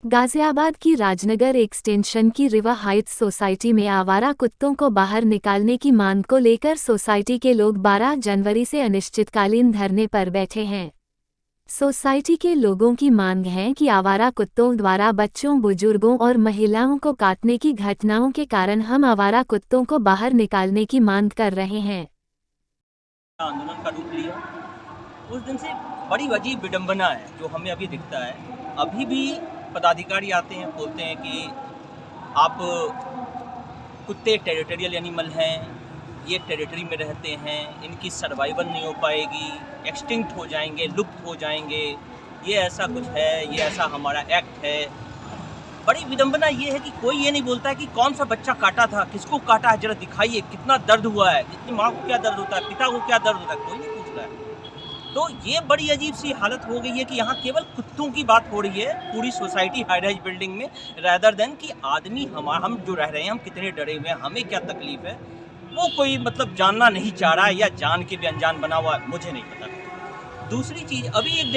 गाजियाबाद की राजनगर एक्सटेंशन की Riva Heights society में आवारा कुत्तों को बाहर निकालने की मांग को लेकर सोसाइटी के लोग 12 जनवरी से अनिश्चितकालीन धरने पर बैठे हैं। सोसाइटी के लोगों की मांग है कि आवारा कुत्तों द्वारा बच्चों, बुजुर्गों और महिलाओं को काटने की घटनाओं के कारण हम आवारा कुत्तों को बाहर निकालने की मांग कर रहे हैं। आंदोलन का रूप लिया उस दिन से बड़ी अजीब विडंबना है जो हमें अभी दिखता है। अभी भी पदाधिकारी आते हैं, बोलते हैं कि आप कुत्ते टेरिटोरियल एनिमल हैं, ये टेरिटरी में रहते हैं, इनकी सर्वाइवल नहीं हो पाएगी, एक्सटिंक्ट हो जाएंगे, लुप्त हो जाएंगे, ये ऐसा कुछ है, ये ऐसा हमारा एक्ट है। बड़ी विडंबना ये है कि कोई ये नहीं बोलता है कि कौन सा बच्चा काटा था, किसको काटा है, जरा दिखाइए, कितना दर्द हुआ है, कितनी माँ को क्या दर्द होता है, पिता को क्या दर्द होता है, कोई नहीं पूछ रहा है। तो ये बड़ी अजीब सी हालत हो गई है कि यहाँ केवल कुत्तों की बात हो रही है पूरी सोसाइटी हाई राइज बिल्डिंग में, रादर देन कि आदमी हम जो रह रहे हैं, हम कितने डरे हुए हैं, हमें क्या तकलीफ है, वो कोई मतलब जानना नहीं चाह रहा है, या जान के भी अनजान बना हुआ है, मुझे नहीं पता। दूसरी चीज़, अभी एक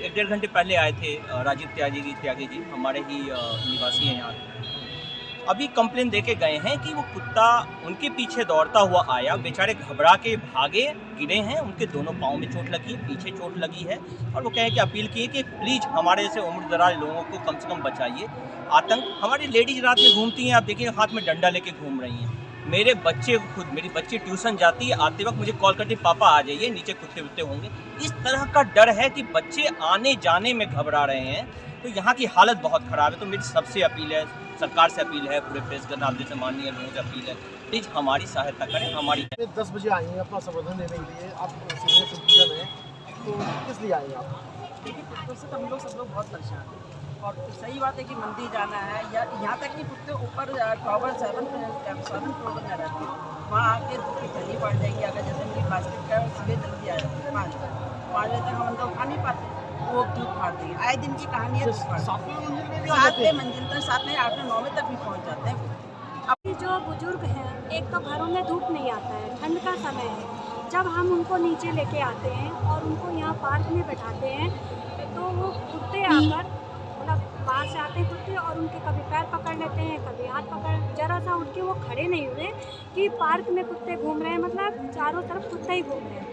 डेढ़ घंटे पहले आए थे राजीव त्यागी जी, हमारे ही निवासी हैं यहाँ। अभी कंप्लेन दे के गए हैं कि वो कुत्ता उनके पीछे दौड़ता हुआ आया, बेचारे घबरा के भागे, गिरे हैं, उनके दोनों पाँव में चोट लगी है, पीछे चोट लगी है, और वो कहे कि अपील की है कि प्लीज़ हमारे जैसे उम्र दराज लोगों को कम से कम बचाइए। आतंक, हमारी लेडीज रात में घूमती हैं, आप देखिए हाथ में डंडा लेके घूम रही हैं। मेरे बच्चे खुद, मेरी बच्ची ट्यूशन जाती है, आते वक्त मुझे कॉल करती, पापा आ जाइए, नीचे कुत्ते वुत्ते होंगे। इस तरह का डर है कि बच्चे आने जाने में घबरा रहे हैं। तो यहाँ की हालत बहुत ख़राब है। तो मेरी सबसे अपील है, सरकार से अपील है, पूरे प्रेस गण जैसे माननीय लोगों से अपील है, प्लीज़ हमारी सहायता करें। हमारी 10 बजे आई हैं अपना समर्थन देने के लिए। आप सीनियर सिटीजन हैं, तो किस लिए आए हैं आप? देखिए, कुत्तों से तो हम लोग सब लोग बहुत परेशान हैं, और सही बात है कि मंदिर जाना है, या यहाँ तक कि कुत्ते ऊपर टॉवर 7 फ्लोर में रहते हैं, वहाँ आके दूध की थैली पड़ जाएगी। अगर जैसे मेरी बास्केट का सुबह जल्दी आ जाती है 5 बजे तक हम अंदर उठा नहीं पाते, वो दूध फाड़ देंगे। आए दिन की कहानी है, 7वें मंजिल में भी आ 7वें जाते हैं? मंजिल तक, 7वें 8वें 9वें तक भी पहुँच जाते हैं। अभी जो बुजुर्ग हैं, एक तो घरों में धूप नहीं आता है, ठंड का समय है, जब हम उनको नीचे लेके आते हैं और उनको यहाँ पार्क में बैठाते हैं, तो वो कुत्ते आकर, मतलब बाहर से आते हैं कुत्ते और उनके कभी पैर पकड़ लेते हैं, कभी हाथ पकड़, जरा सा उठ के वो खड़े नहीं हुए कि पार्क में कुत्ते घूम रहे हैं, मतलब चारों तरफ कुत्ते ही घूम रहे हैं।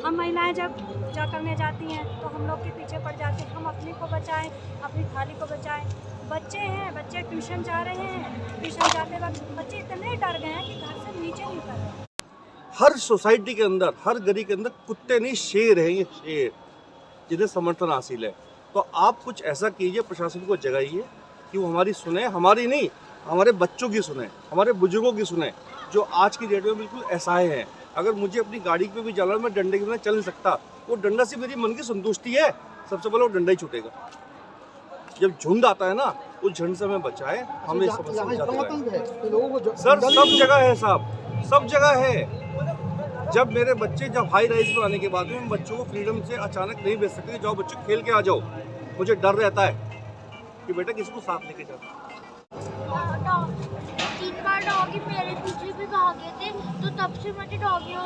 हम महिलाएं जब पूजा करने जाती हैं तो हम लोग के पीछे पड़ जाते हैं, हम अपने को बचाएं, अपनी थाली को बचाएं। बच्चे हैं, बच्चे ट्यूशन जा रहे हैं, ट्यूशन जाते वक्त बच्चे इतने डर गए हैं कि घर से नीचे नहीं उतर रहे। हर सोसाइटी के अंदर, हर गली के अंदर कुत्ते नहीं, शेर हैं, ये शेर जिन्हें समर्थन हासिल है। तो आप कुछ ऐसा कीजिए, प्रशासन को जगाइए कि वो हमारी सुने, हमारी नहीं, हमारे बच्चों की सुने, हमारे बुजुर्गों की सुने, जो आज की डेट में बिल्कुल असहाय हैं। अगर मुझे अपनी गाड़ी पे भी जाना, मैं डंडे के बिना चल नहीं सकता। वो डंडा से मेरी मन की संतुष्टि है, सबसे पहले वो डंडा ही छूटेगा। जब झुंड आता है ना, उस झुंड से हमें बचाए, हमें समस्या सर सब जगह है साहब, सब जगह है। जब मेरे बच्चे जब हाई राइज में आने के बाद में हम बच्चों को फ्रीडम से अचानक नहीं भेज सकते, जाओ बच्चों खेल के आ जाओ, मुझे डर रहता है कि बेटा किसी को साथ लेके जाओ। 3 बार डॉगी मेरे पीछे भी भागे थे, तो तब से मुझे डॉगियों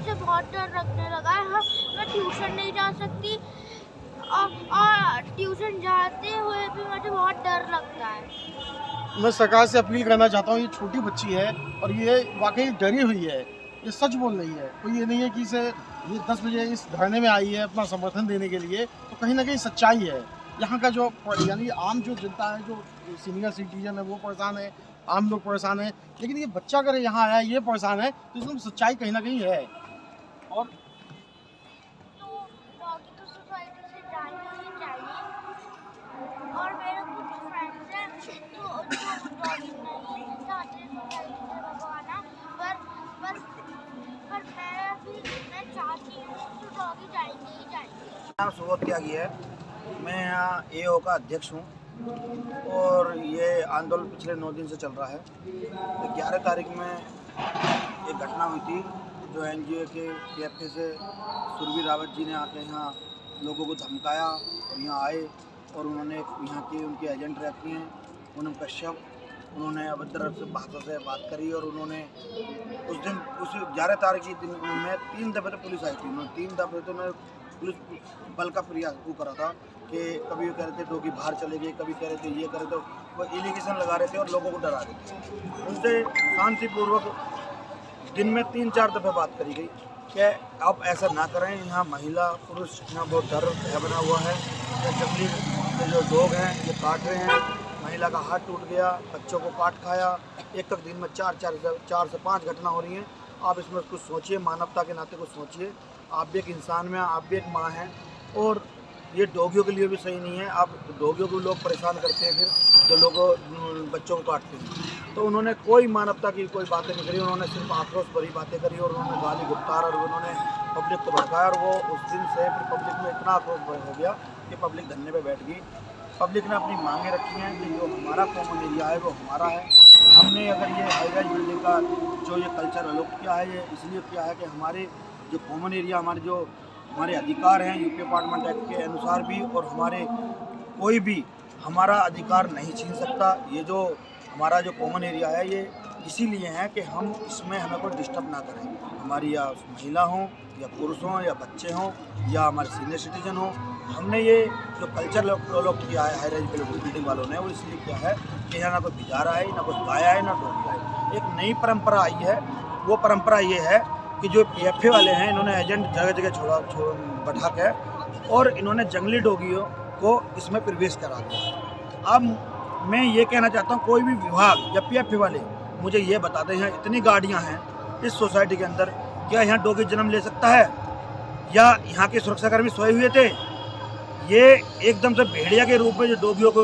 से बहुत डर लगने लगा है। हाँ, मैं ट्यूशन नहीं जा सकती, और ट्यूशन जाते हुए भी मुझे बहुत डर लगता है। मैं सरकार से अपील करना चाहता हूँ, ये छोटी बच्ची है और ये वाकई डरी हुई है, ये सच बोल रही है। कोई ये नहीं है कि ये 10 बजे इस धरने में आई है अपना समर्थन देने के लिए, तो कहीं ना कहीं सच्चाई है। यहाँ का जो यानी आम जो जनता है, जो सीनियर सिटीजन है, वो परेशान है, आम लोग परेशान है, लेकिन ये बच्चा अगर यहाँ आया, ये परेशान है, तो इसमें सच्चाई कहीं ना कहीं है। और डॉगी तो सोसाइटी से जाना ही चाहिए, और मेरे कुछ फ्रेंड्स हैं तो डॉगी नहीं चाहते सोसाइटी से भगवाना, पर मैं चाहती हूँ तो डॉगी जाएंगे ही जाएंगे। नाम सुबोध त्यागी है, मैं यहाँ एओ का अध्यक्ष हूँ, और ये आंदोलन पिछले 9 दिन से चल रहा है। 11 तारीख में एक घटना हुई थी, जो एनजीओ के PFK से सुरभि रावत जी ने आके यहाँ लोगों को धमकाया, और यहाँ आए और उन्होंने यहाँ के उनके एजेंट रहती हैं पूनम कश्यप, उन्होंने अभद्र भाषा से बात करी, और उन्होंने उस दिन, उस 11 तारीख के दिन में 3 दफ़े तो पुलिस आई थी, उन्होंने 3 दफ़े तो पुलिस बल का प्रयास वो करा था कि कभी कह रहे थे डॉगी बाहर चले गए, कभी कह रहे थे ये करे, तो वो एलिगेशन लगा रहे थे और लोगों को डरा रहे थे। उनसे शांतिपूर्वक दिन में 3-4 दफ़े बात करी गई कि आप ऐसा ना करें, यहाँ महिला पुरुष यहाँ बहुत डर भय बना हुआ है, जंगली जो लोग हैं ये काट रहे हैं, महिला का हाथ टूट गया, बच्चों को काट खाया, एक दिन में 4 से 5 घटना हो रही हैं। आप इसमें कुछ सोचिए, मानवता के नाते कुछ सोचिए, आप भी एक इंसान में, आप भी एक माँ हैं, और ये डॉगियों के लिए भी सही नहीं है। आप डॉगियों को लोग परेशान करते हैं, फिर जो लोग बच्चों को काटते हैं, तो उन्होंने कोई मानवता की कोई बातें नहीं करी, उन्होंने सिर्फ आक्रोश भरी बातें करी और उन्होंने गाली गुप्तार और उन्होंने पब्लिक को भड़काया, और वो उस दिन से फिर पब्लिक में इतना आक्रोश हो गया कि पब्लिक धरने पे बैठ गई। पब्लिक ने अपनी मांगें रखी हैं कि जो हमारा कॉमन एरिया है वो हमारा है। हमने अगर ये हाई राइज बिल्डिंग का जो ये कल्चर अलोप किया है, ये इसलिए किया है कि हमारे जो कॉमन एरिया, हमारे अधिकार हैं यूपी अपार्टमेंट एक्ट के अनुसार भी, और हमारे कोई भी हमारा अधिकार नहीं छीन सकता। ये जो हमारा जो कॉमन एरिया है ये इसीलिए है कि हम इसमें हमें कोई डिस्टर्ब ना करें, हमारी या महिला हों या पुरुष हों या बच्चे हों या हमारे सीनियर सिटीजन हों। हमने ये जो कल्चर डेवलप किया है हाई राइज बिल्डिंग वालों ने, वो इसलिए किया है कि यहाँ ना कोई बिजारा है, ना कोई गाया है, ना डोगी है। एक नई परंपरा आई है, वो परंपरा ये है कि जो PFA वाले हैं इन्होंने एजेंट जगह जगह बैठा के और इन्होंने जंगली डोगियों को इसमें प्रवेश करा दिया। अब मैं ये कहना चाहता हूँ, कोई भी विभाग या PFA वाले मुझे ये बता दें, यहाँ इतनी गाड़ियाँ हैं इस सोसाइटी के अंदर, क्या यहाँ डॉगी जन्म ले सकता है या यहाँ के सुरक्षाकर्मी सोए हुए थे? ये एकदम से भेड़िया के रूप में जो डॉगियों को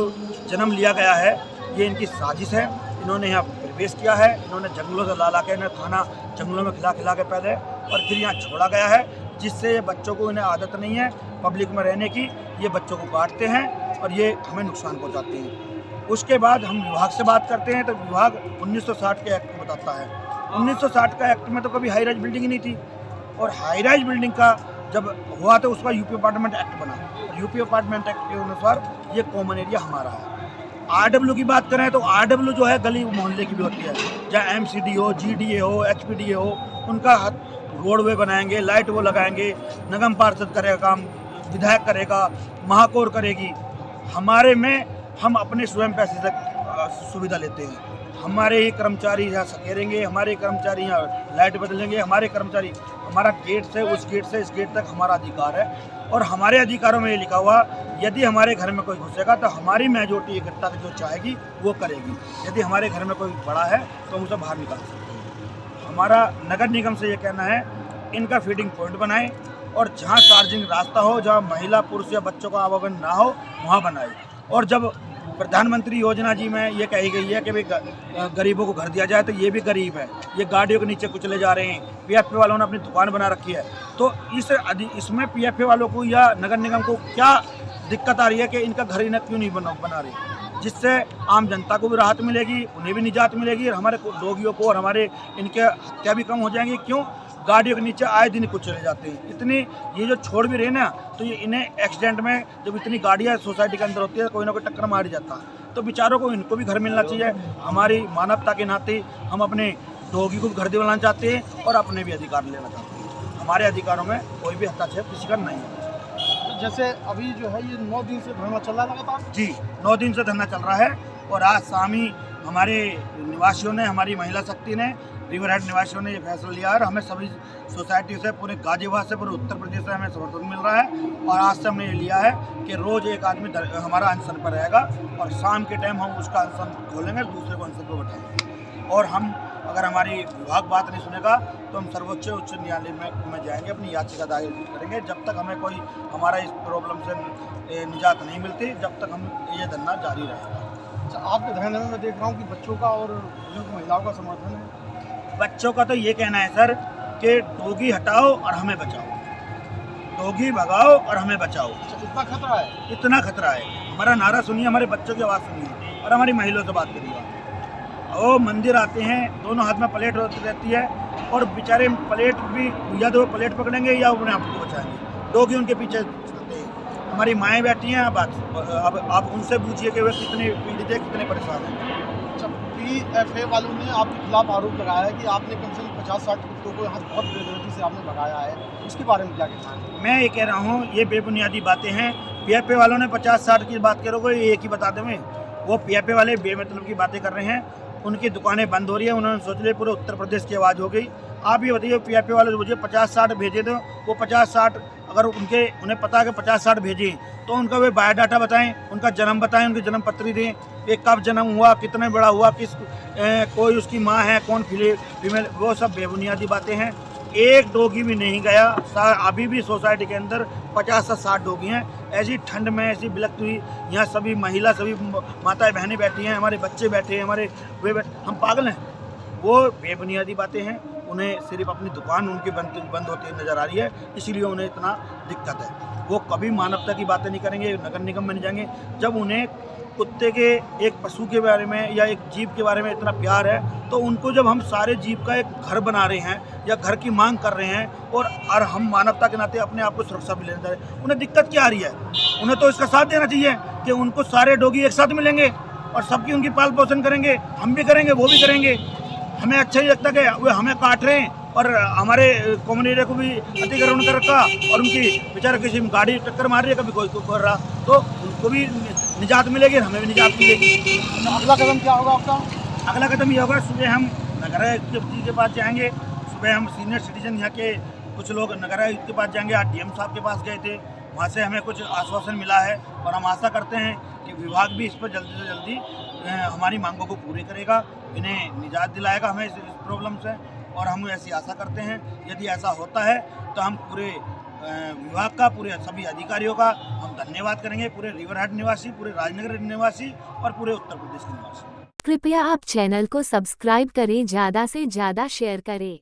जन्म लिया गया है, ये इनकी साजिश है। इन्होंने यहाँ प्रवेश किया है, इन्होंने जंगलों से ला के इन्हें खाना जंगलों में खिला के पहले और फिर यहाँ छोड़ा गया है, जिससे ये बच्चों को, इन्हें आदत नहीं है पब्लिक में रहने की, ये बच्चों को काटते हैं और ये हमें नुकसान पहुँचाते हैं। उसके बाद हम विभाग से बात करते हैं तो विभाग 1960 के एक्ट को बताता है। 1960 का एक्ट में तो कभी हाई राइज बिल्डिंग ही नहीं थी, और हाई राइज बिल्डिंग का जब हुआ तो उसका यूपी अपार्टमेंट एक्ट बना, और यूपी अपार्टमेंट एक्ट के अनुसार ये कॉमन एरिया हमारा है। RW की बात करें तो RW जो है गली मोहल्ले की भी होती है, चाहे MCD हो, GDA हो, HPDA हो, उनका रोडवे बनाएंगे, लाइट वो लगाएंगे, निगम पार्षद करेगा काम, विधायक करेगा, महापौर करेगी। हमारे में हम अपने स्वयं पैसे से सुविधा लेते हैं, हमारे ही कर्मचारी यहाँ सकेरेंगे, हमारे कर्मचारी यहाँ लाइट बदलेंगे, हमारे कर्मचारी, हमारा गेट से उस गेट से इस गेट तक हमारा अधिकार है, और हमारे अधिकारों में ये लिखा हुआ, यदि हमारे घर में कोई घुसेगा तो हमारी मेजोरिटी इकट्ठा जो चाहेगी वो करेगी। यदि हमारे घर में कोई बड़ा है तो हम उसे बाहर निकाल सकते हैं। हमारा नगर निगम से ये कहना है, इनका फीडिंग पॉइंट बनाएं, और जहाँ सार्वजनिक रास्ता हो, जहाँ महिला पुरुष या बच्चों का आवागमन ना हो, वहाँ बनाए। और जब प्रधानमंत्री योजना जी में ये कही गई है कि भाई गरीबों को घर दिया जाए, तो ये भी गरीब है, ये गाड़ियों के नीचे कुचले जा रहे हैं। PFA वालों ने अपनी दुकान बना रखी है, तो इसमें PFA वालों को या नगर निगम को क्या दिक्कत आ रही है कि इनका घर इन्हें क्यों नहीं बना रही, जिससे आम जनता को भी राहत मिलेगी, उन्हें भी निजात मिलेगी, और हमारे डॉगियों को और हमारे इनके हत्या भी कम हो जाएंगी। क्यों? गाड़ियों के नीचे आए दिन कुछ चले जाते हैं। इतनी ये जो छोड़ भी रहे ना, तो ये इन्हें एक्सीडेंट में जब इतनी गाड़ियाँ सोसाइटी के अंदर होती है, कोई ना कोई टक्कर मार जाता, तो बेचारों को, इनको भी घर मिलना चाहिए। हमारी मानवता के नाते हम अपने डॉगी को भी घर दिलाना चाहते हैं और अपने भी अधिकार लेना चाहते हैं। हमारे अधिकारों में कोई भी हस्तक्षेप किसी का नहीं है। जैसे अभी जो है ये 9 दिन से धरना चल रहा है लगातार? जी, 9 दिन से धरना चल रहा है, और आज शाम ही हमारे निवासियों ने, हमारी महिला शक्ति ने, रिवर हेड निवासियों ने ये फैसला लिया है। हमें सभी सोसाइटी से, पूरे गाजियाबाद से, पूरे उत्तर प्रदेश से हमें समर्थन मिल रहा है, और आज से हमने ये लिया है कि रोज़ एक आदमी हमारा अनशन पर रहेगा, और शाम के टाइम हम उसका अनशन खोलेंगे, दूसरे को अनशन पर बैठाएंगे। और हम, अगर हमारी विभाग बात नहीं सुनेगा तो हम सर्वोच्च उच्च न्यायालय में जाएंगे, अपनी याचिका दायर करेंगे, जब तक हमें कोई हमारा इस प्रॉब्लम से निजात नहीं मिलती, जब तक हम ये धरना जारी रहेगा। अच्छा, आपके धरने में मैं देख रहा हूँ कि बच्चों का और बुजुर्ग महिलाओं का समर्थन है। बच्चों का तो ये कहना है सर कि डॉगी हटाओ और हमें बचाओ, डॉगी भगाओ और हमें बचाओ। इतना खतरा है? इतना खतरा है। हमारा नारा सुनिए, हमारे बच्चों की आवाज़ सुनिए, और हमारी महिलाओं से बात करिए। वो मंदिर आते हैं, दोनों हाथ में प्लेट रहती है, और बेचारे प्लेट भी, या तो वो प्लेट पकड़ेंगे या अपने आप को बचाएंगे, डॉगी उनके पीछे चलते हैं। हमारी माएँ बैठी हैं, अब आप उनसे पूछिए कि वे कितने पीड़ित है, कितने परेशान हैं। PFA वालों ने आपके खिलाफ आरोप लगाया है कि आपने कम से कम 50-60 कुत्तों को यहाँ बहुत बेदर्दी से आपने भगाया है, उसके बारे में क्या कहना है? मैं ये कह रहा हूँ ये बेबुनियादी बातें हैं। PFA वालों ने 50-60 की बात करोगे, ये एक ही बता दें, वो PFA वाले बेमतलब की बातें कर रहे हैं। उनकी दुकानें बंद हो रही है, उन्होंने सोच लिया पूरे उत्तर प्रदेश की आवाज़ हो गई। आप ये बताइए PFA वाले मुझे 50-60 भेजे थे, वो 50-60 अगर उन्हें पता है कि 50-60 भेजे तो उनका वे बायोडाटा बताएं, उनका जन्म बताएं, उनकी जन्म पत्री दें, ये कब जन्म हुआ, कितने बड़ा हुआ, कोई उसकी माँ है, कौन फीमेल, वो सब बेबुनियादी बातें हैं। एक डॉगी भी नहीं गया। अभी भी सोसाइटी के अंदर 50 से 60 डॉगी हैं। ऐसी ठंड में ऐसी बिलकती हुई यहाँ सभी महिला, सभी माताएं बहनें बैठी हैं, हमारे बच्चे बैठे हैं, हम पागल हैं। वो बेबुनियादी बातें हैं। उन्हें सिर्फ अपनी दुकान उनकी बंद होती नज़र आ रही है, इसीलिए उन्हें इतना दिक्कत है। वो कभी मानवता की बातें नहीं करेंगे, नगर निगम में नहीं जाएंगे। जब उन्हें कुत्ते के, एक पशु के बारे में या एक जीव के बारे में इतना प्यार है, तो उनको जब हम सारे जीव का एक घर बना रहे हैं या घर की मांग कर रहे हैं और हम मानवता के नाते अपने आप को सुरक्षा भी लेना चाहिए, उन्हें दिक्कत क्या आ रही है? उन्हें तो इसका साथ देना चाहिए कि उनको सारे डॉगी एक साथ मिलेंगे और सबकी उनकी पाल पोषण करेंगे, हम भी करेंगे, वो भी करेंगे। हमें अच्छा नहीं लगता कि वे हमें काट रहे हैं और हमारे कॉमन एरिया को भी अतिक्रमण कर रखा और उनकी बेचारा किसी गाड़ी टक्कर मार रही है, कभी कोई कर रहा, तो उनको भी निजात मिलेगी, हमें भी निजात मिलेगी। अगला कदम क्या होगा आपका? अगला कदम ये होगा, सुबह हम नगर आयुक्त जी के पास जाएंगे। सुबह हम सीनियर सिटीजन यहाँ के कुछ लोग नगर आयुक्त के पास जाएंगे। आज DM साहब के पास गए थे, वहाँ से हमें कुछ आश्वासन मिला है और हम आशा करते हैं कि विभाग भी इस पर जल्दी से जल्दी हमारी मांगों को पूरी करेगा, इन्हें निजात दिलाएगा हमें इस प्रॉब्लम से। और हम ऐसी आशा करते हैं यदि ऐसा होता है तो हम पूरे विभाग का, पूरे सभी अधिकारियों का हम धन्यवाद करेंगे, पूरे रिवरहाट निवासी, पूरे राजनगर निवासी और पूरे उत्तर प्रदेश के निवासी। कृपया आप चैनल को सब्सक्राइब करें, ज़्यादा से ज़्यादा शेयर करें।